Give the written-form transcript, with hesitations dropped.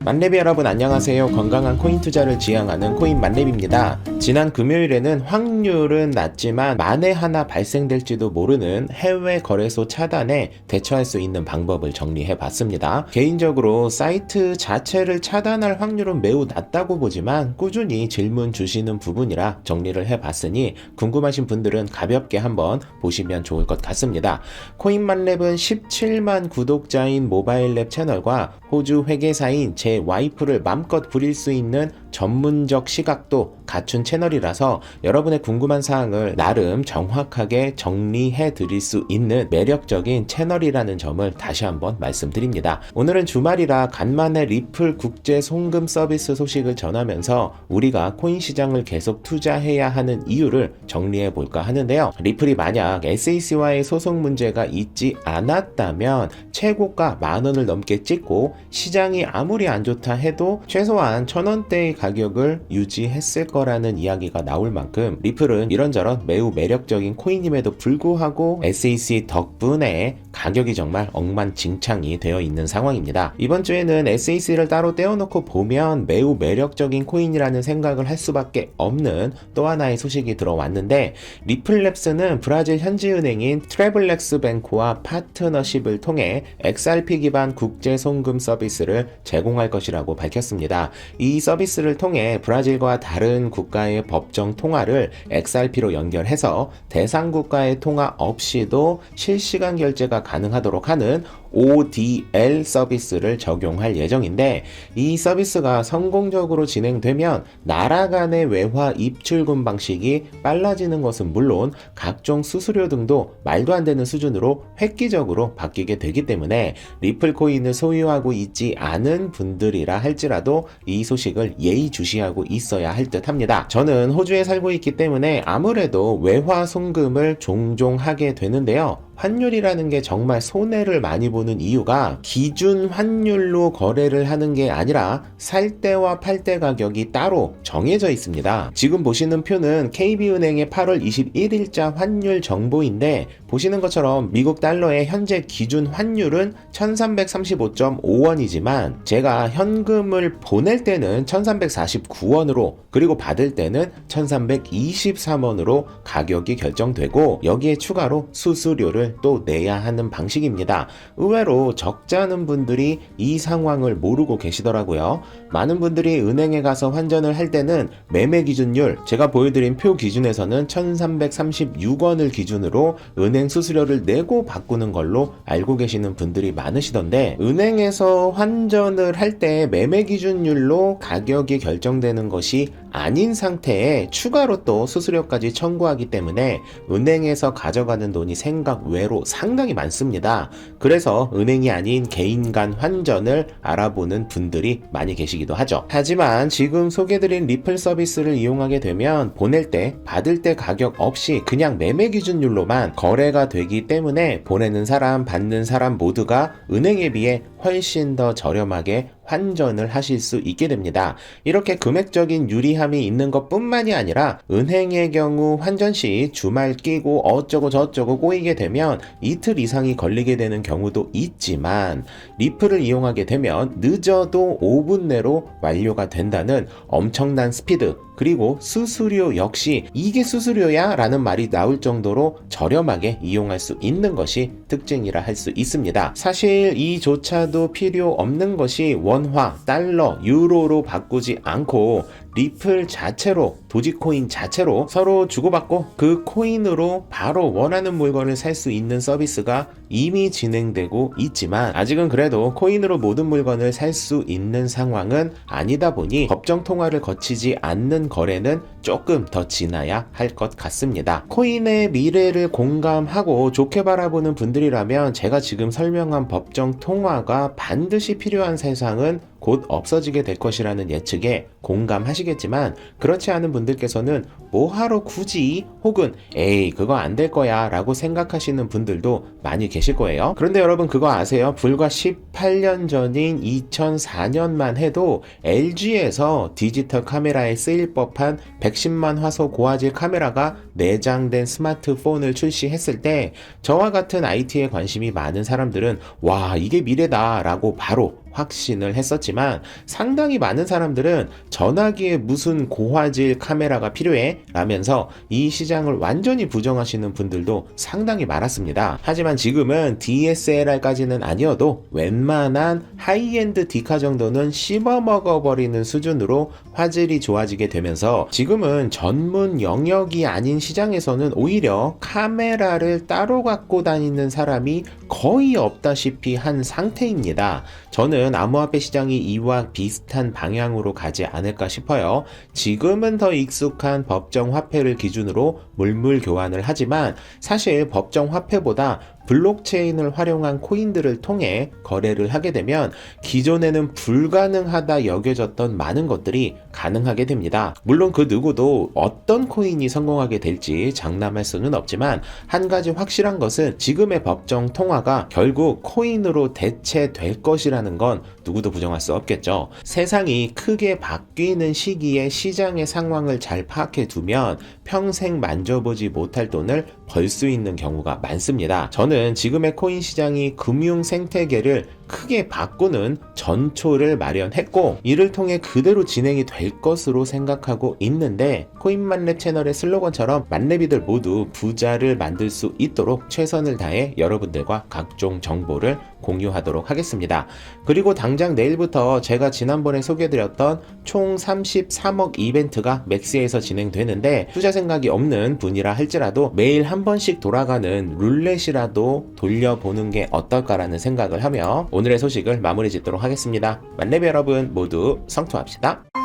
만렙 여러분 안녕하세요. 건강한 코인 투자를 지향하는 코인 만렙입니다. 지난 금요일에는 확률은 낮지만 만에 하나 발생될지도 모르는 해외 거래소 차단에 대처할 수 있는 방법을 정리해 봤습니다. 개인적으로 사이트 자체를 차단할 확률은 매우 낮다고 보지만 꾸준히 질문 주시는 부분이라 정리를 해 봤으니 궁금하신 분들은 가볍게 한번 보시면 좋을 것 같습니다. 코인 만렙은 17만 구독자인 모바일 랩 채널과 호주 회계사인 제 와이프를 맘껏 부릴 수 있는 전문적 시각도 갖춘 채널이라서 여러분의 궁금한 사항을 나름 정확하게 정리해 드릴 수 있는 매력적인 채널이라는 점을 다시 한번 말씀드립니다. 오늘은 주말이라 간만에 리플 국제 송금 서비스 소식을 전하면서 우리가 코인 시장을 계속 투자해야 하는 이유를 정리해 볼까 하는데요. 리플이 만약 SEC와의 소송 문제가 있지 않았다면 최고가 10,000원을 넘게 찍고 시장이 아무리 안 좋다 해도 최소한 1,000원대의 가격을 유지했을 거라는 이야기가 나올 만큼 리플은 이런저런 매우 매력적인 코인임에도 불구하고 SEC 덕분에 가격이 정말 억만징창이 되어 있는 상황입니다. 이번 주에는 SEC를 따로 떼어놓고 보면 매우 매력적인 코인이라는 생각을 할 수밖에 없는 또 하나의 소식이 들어왔는데, 리플랩스는 브라질 현지은행인 트래블렉스 뱅크와 파트너십을 통해 XRP 기반 국제 송금 서비스를 제공할 것이라고 밝혔습니다. 이 서비스를 통해 브라질과 다른 국가의 법정 통화를 XRP로 연결해서 대상 국가의 통화 없이도 실시간 결제가 가능하도록 하는 ODL 서비스를 적용할 예정인데, 이 서비스가 성공적으로 진행되면 나라 간의 외화 입출금 방식이 빨라지는 것은 물론 각종 수수료 등도 말도 안 되는 수준으로 획기적으로 바뀌게 되기 때문에 리플 코인을 소유하고 있지 않은 분들이라 할지라도 이 소식을 예의주시하고 있어야 할 듯 합니다. 저는 호주에 살고 있기 때문에 아무래도 외화 송금을 종종 하게 되는데요. 환율이라는 게 정말 손해를 많이 보는 이유가 기준 환율로 거래를 하는 게 아니라 살 때와 팔 때 가격이 따로 정해져 있습니다. 지금 보시는 표는 KB은행의 8월 21일자 환율 정보인데, 보시는 것처럼 미국 달러의 현재 기준 환율은 1335.5원이지만 제가 현금을 보낼 때는 1349원으로 그리고 받을 때는 1323원으로 가격이 결정되고, 여기에 추가로 수수료를 또 내야 하는 방식입니다. 의외로 적잖은 분들이 이 상황을 모르고 계시더라고요. 많은 분들이 은행에 가서 환전을 할 때는 매매 기준율, 제가 보여드린 표 기준에서는 1336원을 기준으로 은행 수수료를 내고 바꾸는 걸로 알고 계시는 분들이 많으시던데, 은행에서 환전을 할 때 매매 기준율로 가격이 결정되는 것이 아닌 상태에 추가로 또 수수료까지 청구하기 때문에 은행에서 가져가는 돈이 생각 외로 상당히 많습니다. 그래서 은행이 아닌 개인 간 환전을 알아보는 분들이 많이 계시기도 하죠. 하지만 지금 소개드린 리플 서비스를 이용하게 되면 보낼 때 받을 때 가격 없이 그냥 매매 기준율로만 거래가 되기 때문에 보내는 사람 받는 사람 모두가 은행에 비해 훨씬 더 저렴하게 환전을 하실 수 있게 됩니다. 이렇게 금액적인 유리함이 있는 것 뿐만이 아니라 은행의 경우 환전 시 주말 끼고 어쩌고 저쩌고 꼬이게 되면 이틀 이상이 걸리게 되는 경우도 있지만, 리플을 이용하게 되면 늦어도 5분 내로 완료가 된다는 엄청난 스피드, 그리고 수수료 역시 이게 수수료야? 라는 말이 나올 정도로 저렴하게 이용할 수 있는 것이 특징이라 할 수 있습니다. 사실 이조차도 필요 없는 것이 원화, 달러, 유로로 바꾸지 않고 리플 자체로, 도지코인 자체로 서로 주고받고 그 코인으로 바로 원하는 물건을 살 수 있는 서비스가 이미 진행되고 있지만, 아직은 그래도 코인으로 모든 물건을 살 수 있는 상황은 아니다 보니 법정 통화를 거치지 않는 거래는 조금 더 지나야 할 것 같습니다. 코인의 미래를 공감하고 좋게 바라보는 분들이라면 제가 지금 설명한 법정 통화가 반드시 필요한 세상은 곧 없어지게 될 것이라는 예측에 공감하시겠지만, 그렇지 않은 분들께서는 뭐하러 굳이, 혹은 에이 그거 안 될 거야 라고 생각하시는 분들도 많이 계실 거예요. 그런데 여러분 그거 아세요? 불과 18년 전인 2004년만 해도 LG에서 디지털 카메라에 쓰일 법한 110만 화소 고화질 카메라가 내장된 스마트폰을 출시했을 때 저와 같은 IT에 관심이 많은 사람들은 와 이게 미래다 라고 바로 확신을 했었지만 상당히 많은 사람들은 전화기에 무슨 고화질 카메라가 필요해? 라면서 이 시장을 완전히 부정하시는 분들도 상당히 많았습니다. 하지만 지금은 DSLR까지는 아니어도 웬만한 하이엔드 디카 정도는 씹어먹어버리는 수준으로 화질이 좋아지게 되면서 지금은 전문 영역이 아닌 시장에서는 오히려 카메라를 따로 갖고 다니는 사람이 거의 없다시피 한 상태입니다. 저는 암호화폐 시장이 이와 비슷한 방향으로 가지 않을까 싶어요. 지금은 더 익숙한 법정 화폐를 기준으로 물물 교환을 하지만 사실 법정 화폐보다 블록체인을 활용한 코인들을 통해 거래를 하게 되면 기존에는 불가능하다 여겨졌던 많은 것들이 가능하게 됩니다. 물론 그 누구도 어떤 코인이 성공하게 될지 장담할 수는 없지만 한 가지 확실한 것은 지금의 법정 통화가 결국 코인으로 대체될 것이라는 건 누구도 부정할 수 없겠죠. 세상이 크게 바뀌는 시기에 시장의 상황을 잘 파악해 두면 평생 만져보지 못할 돈을 벌 수 있는 경우가 많습니다. 저는 지금의 코인 시장이 금융 생태계를 크게 바꾸는 전초를 마련했고 이를 통해 그대로 진행이 될 것으로 생각하고 있는데 코인만렙 채널의 슬로건처럼 만렙이들 모두 부자를 만들 수 있도록 최선을 다해 여러분들과 각종 정보를 공유하도록 하겠습니다. 그리고 당장 내일부터 제가 지난번에 소개해드렸던 총 33억 이벤트가 맥스에서 진행되는데 투자 생각이 없는 분이라 할지라도 매일 한 번씩 돌아가는 룰렛이라도 돌려보는 게 어떨까라는 생각을 하며 오늘의 소식을 마무리 짓도록 하겠습니다. 만렙 여러분 모두 성투합시다.